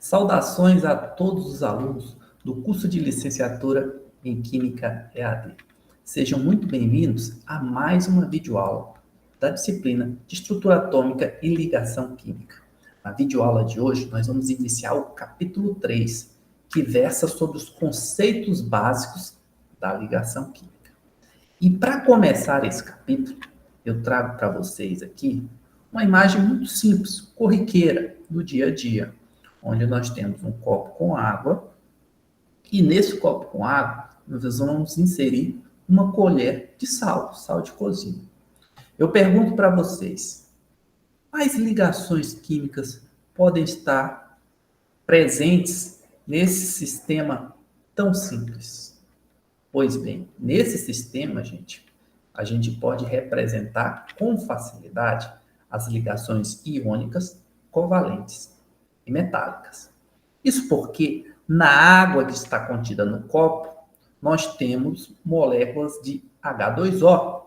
Saudações a todos os alunos do curso de licenciatura em Química EAD. Sejam muito bem-vindos a mais uma videoaula da disciplina de Estrutura Atômica e Ligação Química. Na videoaula de hoje, nós vamos iniciar o capítulo 3, que versa sobre os conceitos básicos da ligação química. E para começar esse capítulo, eu trago para vocês aqui uma imagem muito simples, corriqueira, do dia a dia, onde nós temos um copo com água, e nesse copo com água, nós vamos inserir uma colher de sal, sal de cozinha. Eu pergunto para vocês, quais ligações químicas podem estar presentes nesse sistema tão simples? Pois bem, nesse sistema, a gente pode representar com facilidade as ligações iônicas, covalentes e metálicas. Isso porque na água que está contida no copo, nós temos moléculas de H2O,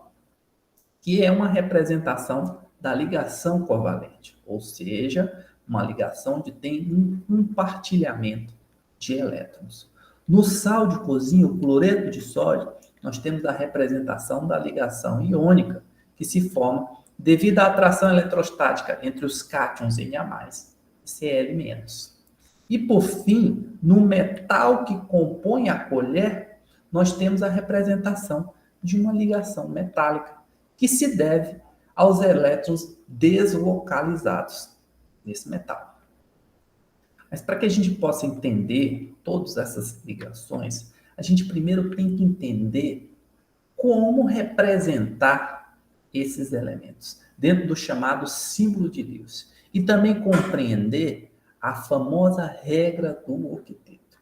que é uma representação da ligação covalente, ou seja, uma ligação que tem um compartilhamento de elétrons. No sal de cozinha, o cloreto de sódio, nós temos a representação da ligação iônica, que se forma devido à atração eletrostática entre os cátions Na+, e Cl-. E, por fim, no metal que compõe a colher, nós temos a representação de uma ligação metálica, que se deve aos elétrons deslocalizados nesse metal. Mas para que a gente possa entender todas essas ligações, a gente primeiro tem que entender como representar esses elementos dentro do chamado símbolo de Lewis e também compreender a famosa regra do octeto.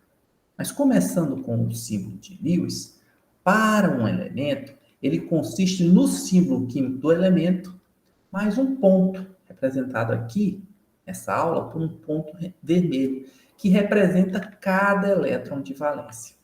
Mas começando com o símbolo de Lewis, para um elemento, ele consiste no símbolo químico do elemento mais um ponto, representado aqui nessa aula por um ponto vermelho, que representa cada elétron de valência.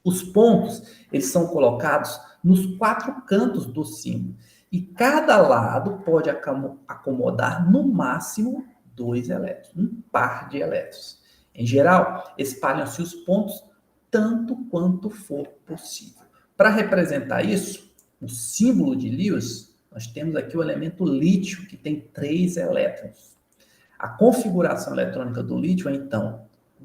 Os pontos, eles são colocados nos 4 cantos do símbolo, e cada lado pode acomodar no máximo 2 elétrons, um par de elétrons. Em geral, espalham-se os pontos tanto quanto for possível. Para representar isso, o símbolo de Lewis, nós temos aqui o elemento lítio, que tem 3 elétrons. A configuração eletrônica do lítio é, então,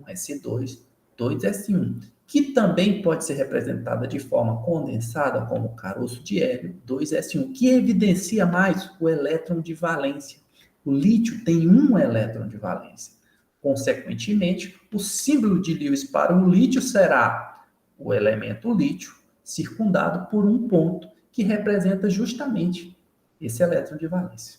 1s2, 2s1, que também pode ser representada de forma condensada como caroço de hélio, 2s1, que evidencia mais o elétron de valência. O lítio tem 1 elétron de valência. Consequentemente, o símbolo de Lewis para o lítio será o elemento lítio circundado por um ponto que representa justamente esse elétron de valência.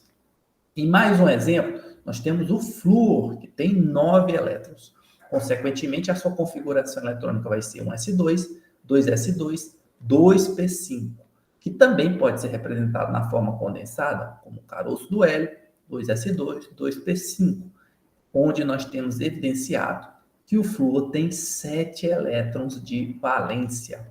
Em mais um exemplo, nós temos o flúor, que tem 9 elétrons. Consequentemente, a sua configuração eletrônica vai ser 1s2, 2s2, 2p5, que também pode ser representado na forma condensada, como o caroço do hélio, 2s2, 2p5, onde nós temos evidenciado que o flúor tem 7 elétrons de valência.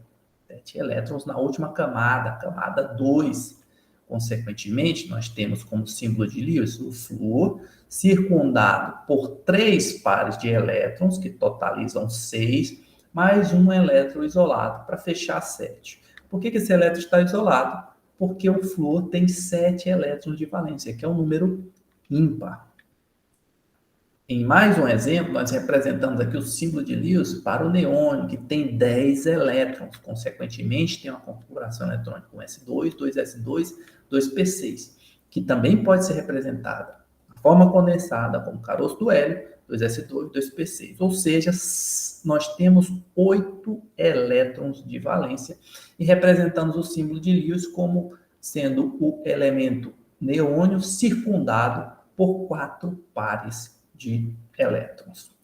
7 elétrons na última camada, camada 2. Consequentemente, nós temos como símbolo de Lewis o flúor circundado por 3 pares de elétrons, que totalizam 6, mais um elétron isolado, para fechar 7. Por que esse elétron está isolado? Porque o flúor tem 7 elétrons de valência, que é um número ímpar. Em mais um exemplo, nós representamos aqui o símbolo de Lewis para o neônio, que tem 10 elétrons. Consequentemente, tem uma configuração eletrônica com S2, 2s2, 2p6, que também pode ser representada de forma condensada como caroço do hélio, 2s2, 2p6. Ou seja, nós temos 8 elétrons de valência e representamos o símbolo de Lewis como sendo o elemento neônio circundado por 4 pares de elétrons.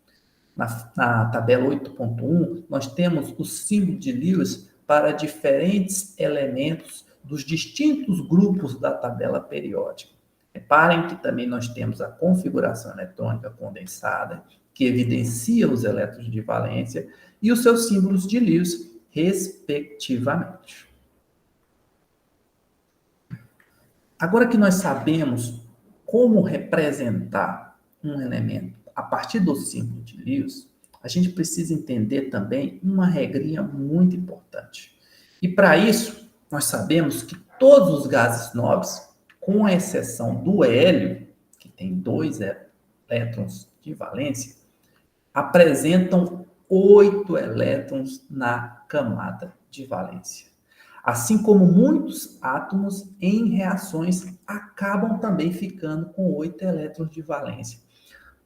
Na tabela 8.1, nós temos o símbolo de Lewis para diferentes elementos dos distintos grupos da tabela periódica. Reparem que também nós temos a configuração eletrônica condensada, que evidencia os elétrons de valência, e os seus símbolos de Lewis, respectivamente. Agora que nós sabemos como representar um elemento a partir do símbolo de Lewis, a gente precisa entender também uma regrinha muito importante. E para isso, nós sabemos que todos os gases nobres, com a exceção do hélio, que tem 2 elétrons de valência, apresentam 8 elétrons na camada de valência. Assim como muitos átomos em reações acabam também ficando com 8 elétrons de valência.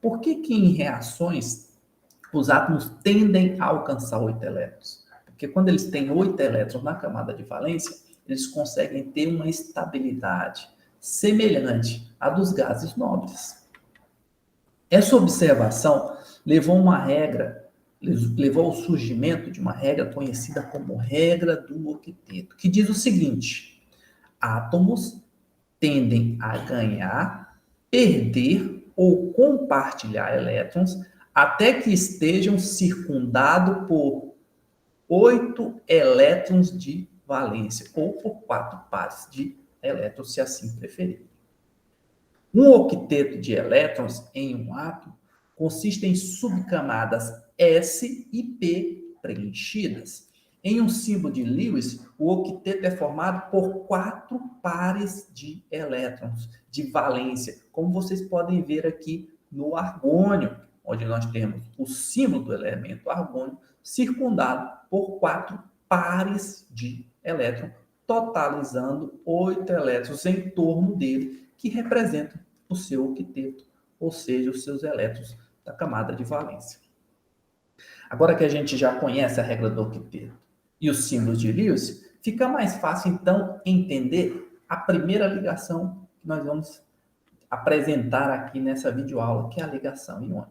Por que que em reações os átomos tendem a alcançar 8 elétrons? Porque quando eles têm 8 elétrons na camada de valência, eles conseguem ter uma estabilidade semelhante à dos gases nobres. Essa observação levou ao surgimento de uma regra conhecida como regra do octeto, que diz o seguinte: átomos tendem a ganhar, perder ou compartilhar elétrons até que estejam circundados por 8 elétrons de valência, ou por 4 pares de elétrons, se assim preferir. Um octeto de elétrons em um átomo consiste em subcamadas S e P preenchidas. Em um símbolo de Lewis, o octeto é formado por 4 pares de elétrons de valência, como vocês podem ver aqui no argônio, onde nós temos o símbolo do elemento argônio circundado por 4 pares de elétrons, totalizando 8 elétrons em torno dele, que representam o seu octeto, ou seja, os seus elétrons da camada de valência. Agora que a gente já conhece a regra do octeto e os símbolos de Lewis, fica mais fácil, então, entender a primeira ligação que nós vamos apresentar aqui nessa videoaula, que é a ligação iônica.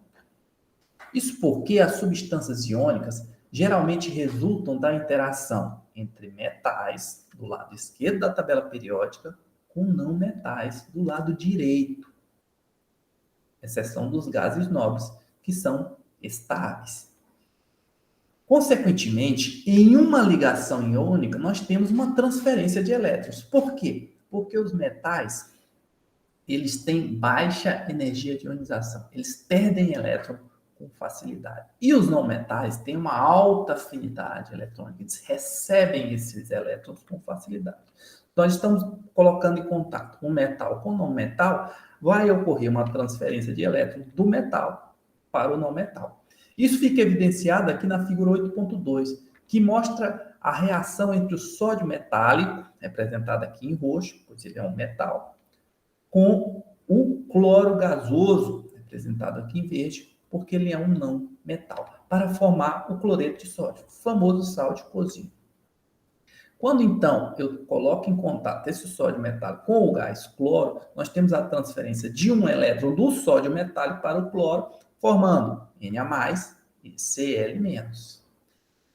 Isso porque as substâncias iônicas geralmente resultam da interação entre metais, do lado esquerdo da tabela periódica, com não metais, do lado direito, exceção dos gases nobres, que são estáveis. Consequentemente, em uma ligação iônica, nós temos uma transferência de elétrons. Por quê? Porque os metais, eles têm baixa energia de ionização. Eles perdem elétron com facilidade. E os não metais têm uma alta afinidade eletrônica. Eles recebem esses elétrons com facilidade. Nós estamos colocando em contato um metal com não metal, vai ocorrer uma transferência de elétrons do metal para o não metal. Isso fica evidenciado aqui na figura 8.2, que mostra a reação entre o sódio metálico, representado aqui em roxo, pois ele é um metal, com o cloro gasoso, representado aqui em verde, porque ele é um não metal, para formar o cloreto de sódio, o famoso sal de cozinha. Quando, então, eu coloco em contato esse sódio metálico com o gás cloro, nós temos a transferência de um elétron do sódio metálico para o cloro, formando Na+ e Cl-.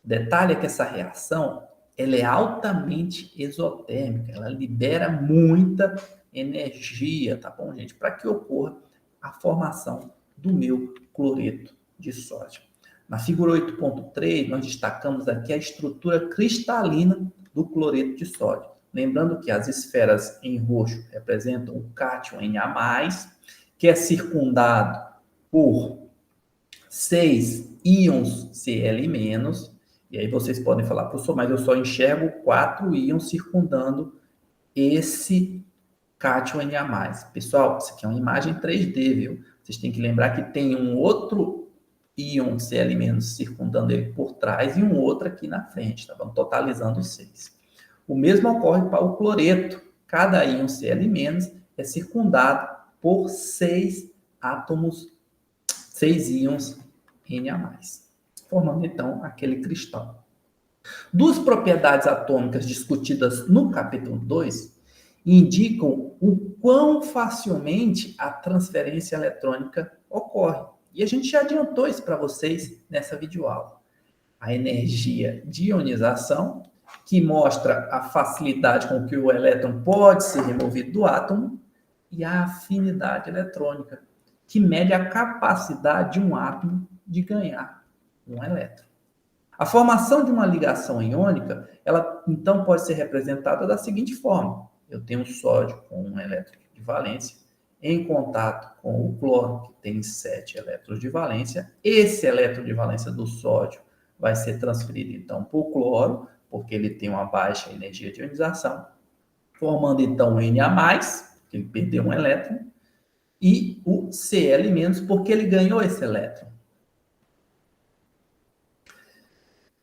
Detalhe é que essa reação ela é altamente exotérmica, ela libera muita energia, tá bom, gente? Para que ocorra a formação do meu cloreto de sódio. Na figura 8.3, nós destacamos aqui a estrutura cristalina do cloreto de sódio. Lembrando que as esferas em roxo representam o cátion Na+, que é circundado por 6 íons Cl-. E aí vocês podem falar, professor, mas eu só enxergo 4 íons circundando esse cátion Na+. Pessoal, isso aqui é uma imagem 3D, viu? Vocês têm que lembrar que tem um outro íon Cl- circundando ele por trás e um outro aqui na frente, tá bom? Totalizando 6. O mesmo ocorre para o cloreto. Cada íon Cl- é circundado por 6 átomos, 6 íons Na+, formando então aquele cristal. Duas propriedades atômicas discutidas no capítulo 2 indicam o quão facilmente a transferência eletrônica ocorre. E a gente já adiantou isso para vocês nessa videoaula. A energia de ionização, que mostra a facilidade com que o elétron pode ser removido do átomo, e a afinidade eletrônica, que mede a capacidade de um átomo de ganhar um elétron. A formação de uma ligação iônica, ela então pode ser representada da seguinte forma: eu tenho sódio com um elétron de valência em contato com o cloro, que tem 7 elétrons de valência. Esse elétron de valência do sódio vai ser transferido, então, para o cloro, porque ele tem uma baixa energia de ionização, formando, então, o Na+, que ele perdeu um elétron, e o Cl-, porque ele ganhou esse elétron.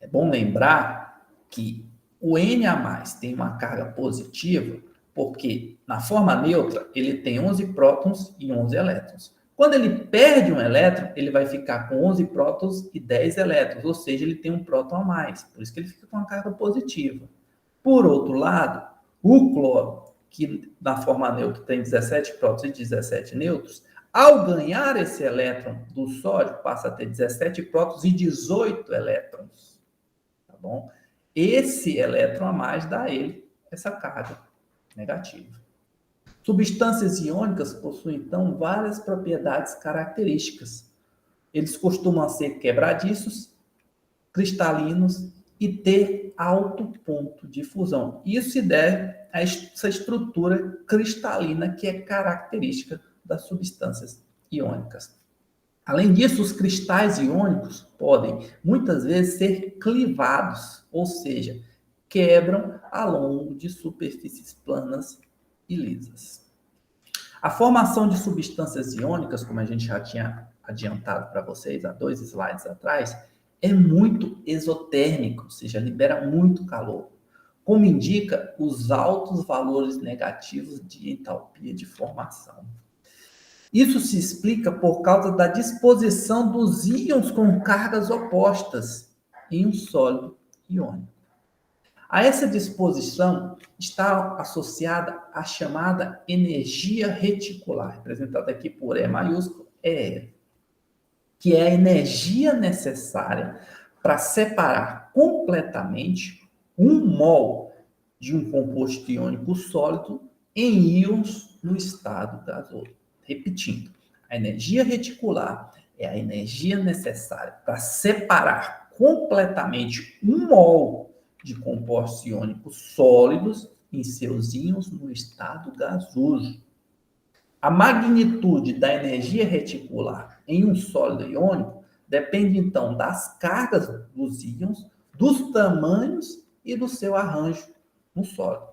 É bom lembrar que o Na+ tem uma carga positiva, porque na forma neutra ele tem 11 prótons e 11 elétrons. Quando ele perde um elétron, ele vai ficar com 11 prótons e 10 elétrons, ou seja, ele tem um próton a mais, por isso que ele fica com uma carga positiva. Por outro lado, o cloro, que na forma neutra tem 17 prótons e 17 nêutrons, ao ganhar esse elétron do sódio, passa a ter 17 prótons e 18 elétrons. Tá bom? Esse elétron a mais dá a ele essa carga negativa. Substâncias iônicas possuem, então, várias propriedades características. Eles costumam ser quebradiços, cristalinos e ter alto ponto de fusão. Isso se deve a essa estrutura cristalina que é característica das substâncias iônicas. Além disso, os cristais iônicos podem, muitas vezes, ser clivados, ou seja, quebram ao longo de superfícies planas e lisas. A formação de substâncias iônicas, como a gente já tinha adiantado para vocês há 2 slides atrás, é muito exotérmico, ou seja, libera muito calor, como indica os altos valores negativos de entalpia de formação. Isso se explica por causa da disposição dos íons com cargas opostas em um sólido iônico. A essa disposição está associada a chamada energia reticular, representada aqui por E maiúsculo, ER, que é a energia necessária para separar completamente 1 mol de um composto iônico sólido em íons no estado gasoso. Repetindo, a energia reticular é a energia necessária para separar completamente 1 mol de compostos iônicos sólidos em seus íons no estado gasoso. A magnitude da energia reticular em um sólido iônico depende, então, das cargas dos íons, dos tamanhos e do seu arranjo no sólido.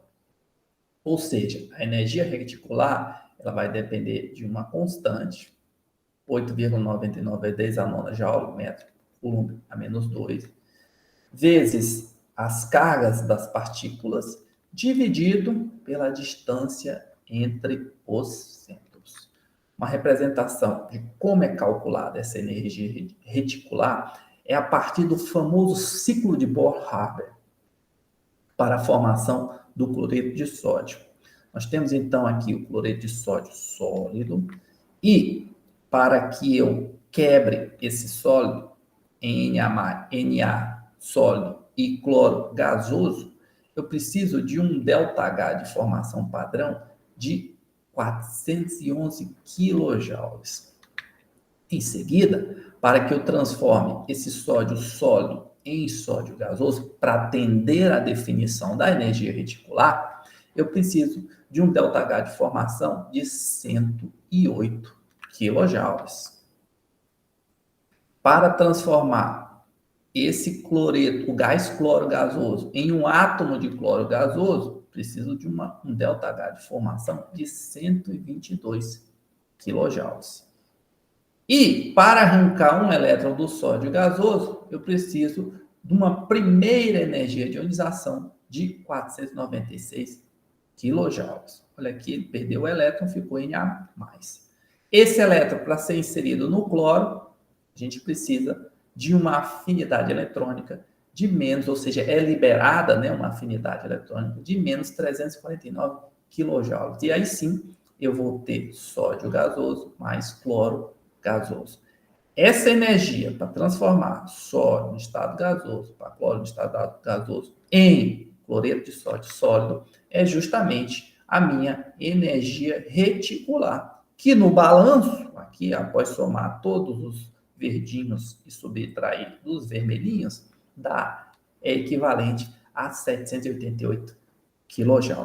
Ou seja, a energia reticular ela vai depender de uma constante, 8,99 10 a 9 joule metro coulomb a menos 2, vezes as cargas das partículas, dividido pela distância entre os centros. Uma representação de como é calculada essa energia reticular é a partir do famoso ciclo de Bohr-Haber para a formação do cloreto de sódio. Nós temos então aqui o cloreto de sódio sólido e para que eu quebre esse sólido em Na sólido e cloro gasoso, eu preciso de um ΔH de formação padrão de 411 kJ. Em seguida, para que eu transforme esse sódio sólido em sódio gasoso, para atender à definição da energia reticular, eu preciso de um ΔH de formação de 108 kJ. Para transformar esse cloreto, o gás cloro gasoso, em um átomo de cloro gasoso, preciso de um ΔH de formação de 122 kJ. E para arrancar um elétron do sódio gasoso, eu preciso de uma primeira energia de ionização de 496 kJ. Olha aqui, ele perdeu o elétron, ficou em Na+. Esse elétron, para ser inserido no cloro, a gente precisa de uma afinidade eletrônica de menos, ou seja, é liberada, né, uma afinidade eletrônica de menos 349 kJ. E aí sim, eu vou ter sódio gasoso mais cloro gasoso. Essa energia para transformar sódio no estado gasoso para cloro no estado gasoso em cloreto de sódio sólido é justamente a minha energia reticular, que no balanço, aqui após somar todos os verdinhos e subtrair dos vermelhinhos, é equivalente a 788 kJ.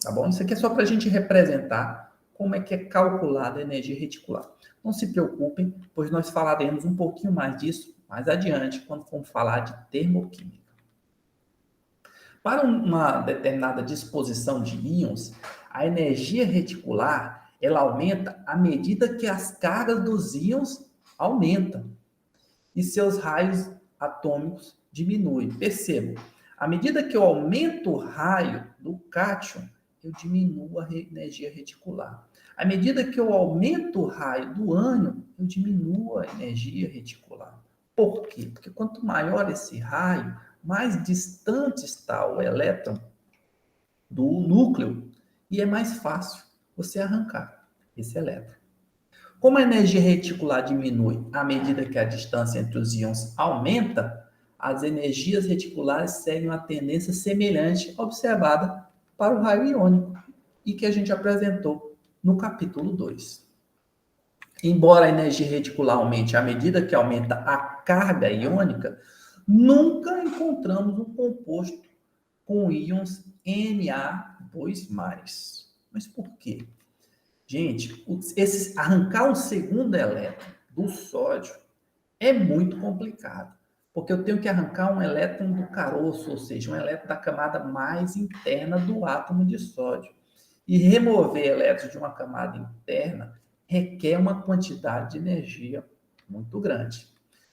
Tá bom? Isso aqui é só para a gente representar como é que é calculada a energia reticular. Não se preocupem, pois nós falaremos um pouquinho mais disso mais adiante, quando formos falar de termoquímica. Para uma determinada disposição de íons, a energia reticular ela aumenta à medida que as cargas dos íons aumentam e seus raios atômicos diminuem. Percebam, à medida que eu aumento o raio do cátion, eu diminuo a energia reticular. À medida que eu aumento o raio do ânion, eu diminuo a energia reticular. Por quê? Porque quanto maior esse raio, mais distante está o elétron do núcleo e é mais fácil você arrancar esse elétron. Como a energia reticular diminui à medida que a distância entre os íons aumenta, as energias reticulares seguem uma tendência semelhante observada para o raio iônico e que a gente apresentou no capítulo 2. Embora a energia reticular aumente à medida que aumenta a carga iônica, nunca encontramos um composto com íons Na2+. Mas por quê? Gente, arrancar um segundo elétron do sódio é muito complicado, porque eu tenho que arrancar um elétron do caroço, ou seja, um elétron da camada mais interna do átomo de sódio. E remover elétrons de uma camada interna requer uma quantidade de energia muito grande.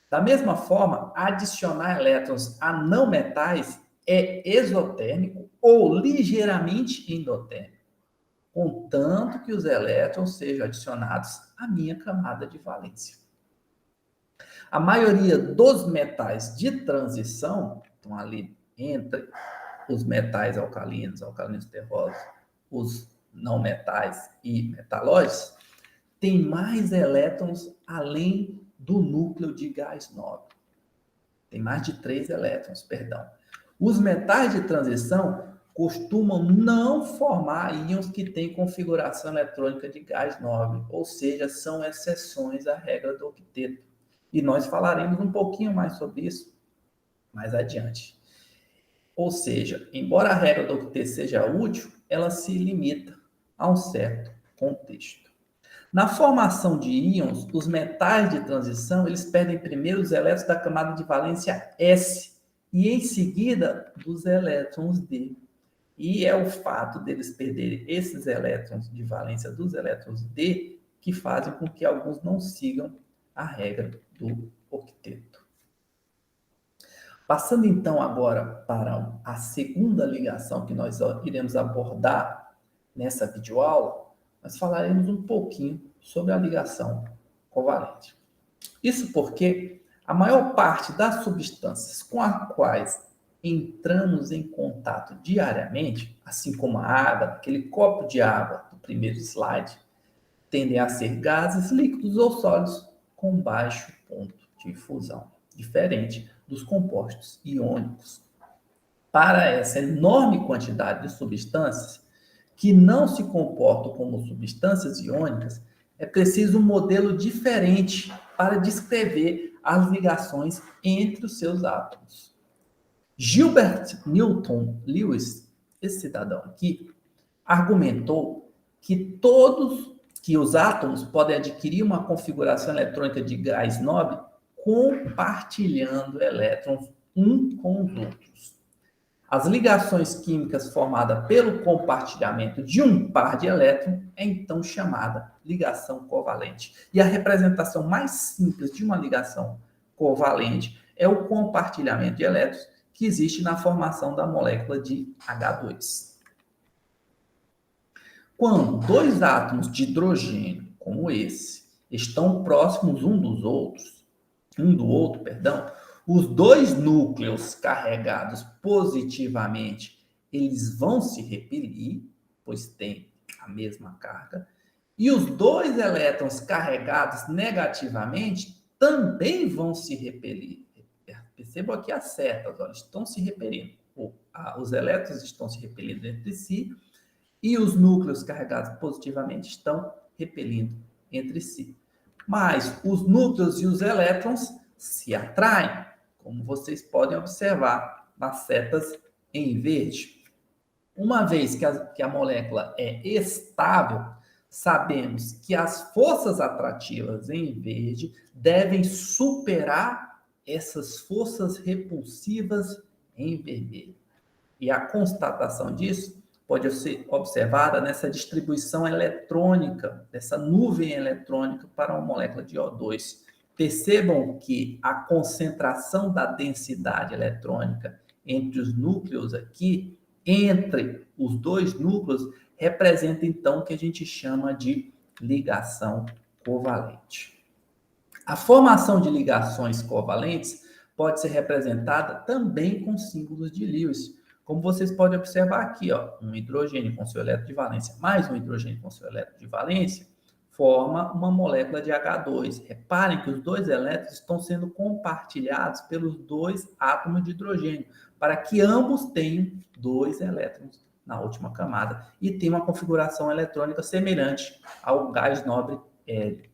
Da mesma forma, adicionar elétrons a não metais é exotérmico ou ligeiramente endotérmico, contanto que os elétrons sejam adicionados à minha camada de valência. A maioria dos metais de transição, estão ali entre os metais alcalinos terrosos, os não metais e metalóides, tem mais elétrons além do núcleo de gás nobre. Tem mais de 3 elétrons, perdão. Os metais de transição costumam não formar íons que têm configuração eletrônica de gás nobre, ou seja, são exceções à regra do octeto. E nós falaremos um pouquinho mais sobre isso mais adiante. Ou seja, embora a regra do octeto seja útil, ela se limita a um certo contexto. Na formação de íons, os metais de transição, eles perdem primeiro os elétrons da camada de valência S e em seguida dos elétrons D. E é o fato deles perderem esses elétrons de valência dos elétrons D que fazem com que alguns não sigam a regra do octeto. Passando então agora para a segunda ligação que nós iremos abordar nessa videoaula, nós falaremos um pouquinho sobre a ligação covalente. Isso porque a maior parte das substâncias com as quais entramos em contato diariamente, assim como a água, aquele copo de água do primeiro slide, tendem a ser gases, líquidos ou sólidos com baixo ponto de fusão, diferente dos compostos iônicos. Para essa enorme quantidade de substâncias que não se comportam como substâncias iônicas, é preciso um modelo diferente para descrever as ligações entre os seus átomos. Gilbert Newton Lewis, esse cidadão aqui, argumentou que os átomos podem adquirir uma configuração eletrônica de gás nobre compartilhando elétrons um com os outros. As ligações químicas formadas pelo compartilhamento de um par de elétrons é então chamada ligação covalente. E a representação mais simples de uma ligação covalente é o compartilhamento de elétrons que existe na formação da molécula de H2. Quando dois átomos de hidrogênio, como esse, estão próximos um do outro, os dois núcleos carregados positivamente, eles vão se repelir, pois têm a mesma carga, e os dois elétrons carregados negativamente também vão se repelir. Percebam aqui as setas, olha, estão se repelindo. Os elétrons estão se repelindo entre si e os núcleos carregados positivamente estão repelindo entre si. Mas os núcleos e os elétrons se atraem, como vocês podem observar nas setas em verde. Uma vez que a molécula é estável, Sabemos que as forças atrativas em verde devem superar essas forças repulsivas em vermelho. E a constatação disso pode ser observada nessa distribuição eletrônica, dessa nuvem eletrônica para uma molécula de O2. Percebam que a concentração da densidade eletrônica entre os núcleos aqui, entre os dois núcleos, representa então o que a gente chama de ligação covalente. A formação de ligações covalentes pode ser representada também com símbolos de Lewis. Como vocês podem observar aqui, ó, um hidrogênio com seu elétron de valência mais um hidrogênio com seu elétron de valência forma uma molécula de H2. Reparem que os dois elétrons estão sendo compartilhados pelos dois átomos de hidrogênio, para que ambos tenham 2 elétrons na última camada e tenham uma configuração eletrônica semelhante ao gás nobre hélio.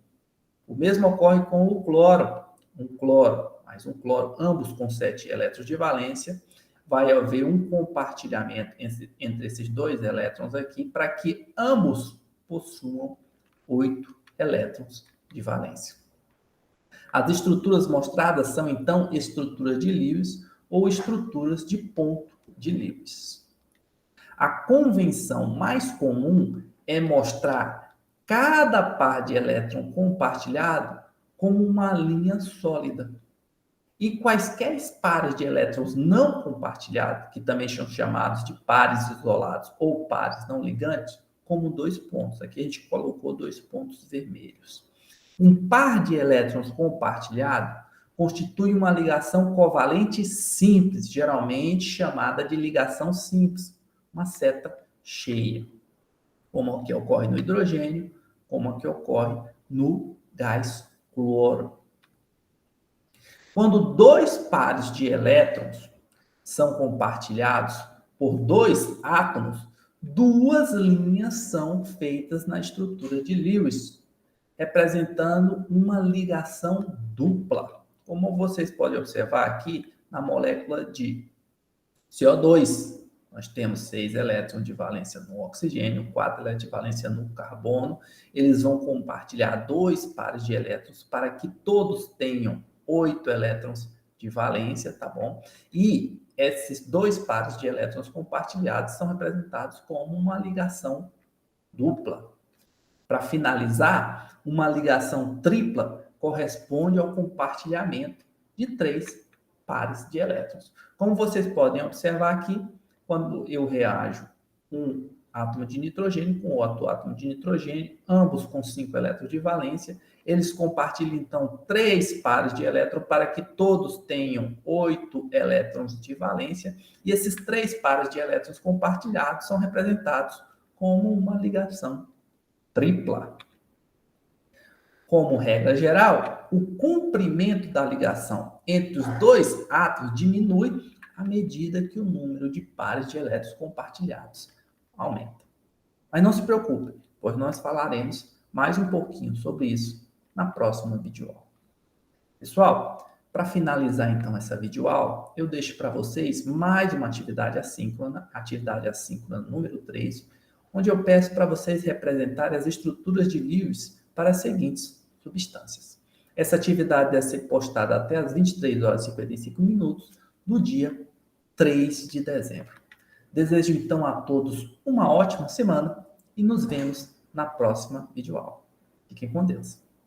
O mesmo ocorre com o cloro. Um cloro mais um cloro, ambos com 7 elétrons de valência. Vai haver um compartilhamento entre esses 2 elétrons aqui para que ambos possuam 8 elétrons de valência. As estruturas mostradas são, então, estruturas de Lewis ou estruturas de ponto de Lewis. A convenção mais comum é mostrar cada par de elétron compartilhado como uma linha sólida. E quaisquer pares de elétrons não compartilhados, que também são chamados de pares isolados ou pares não ligantes, como 2 pontos. Aqui a gente colocou 2 pontos vermelhos. Um par de elétrons compartilhado constitui uma ligação covalente simples, geralmente chamada de ligação simples, uma seta cheia, como a que ocorre no hidrogênio, como a que ocorre no gás cloro. Quando 2 pares de elétrons são compartilhados por 2 átomos, 2 linhas são feitas na estrutura de Lewis, representando uma ligação dupla. Como vocês podem observar aqui na molécula de CO2, nós temos 6 elétrons de valência no oxigênio, 4 elétrons de valência no carbono. Eles vão compartilhar 2 pares de elétrons para que todos tenham 8 elétrons de valência, tá bom? E esses 2 pares de elétrons compartilhados são representados como uma ligação dupla. Para finalizar, uma ligação tripla corresponde ao compartilhamento de 3 pares de elétrons. Como vocês podem observar aqui, quando eu reajo um átomo de nitrogênio com outro átomo de nitrogênio, ambos com 5 elétrons de valência, eles compartilham, então, 3 pares de elétrons para que todos tenham 8 elétrons de valência, e esses 3 pares de elétrons compartilhados são representados como uma ligação tripla. Como regra geral, o comprimento da ligação entre os 2 átomos diminui à medida que o número de pares de elétrons compartilhados aumenta. Mas não se preocupe, pois nós falaremos mais um pouquinho sobre isso na próxima videoaula. Pessoal, para finalizar então essa videoaula, eu deixo para vocês mais uma atividade assíncrona número 3, onde eu peço para vocês representarem as estruturas de Lewis para as seguintes substâncias. Essa atividade deve ser postada até às 23 horas e 55 minutos do dia 3 de dezembro. Desejo então a todos uma ótima semana e nos vemos na próxima videoaula. Fiquem com Deus.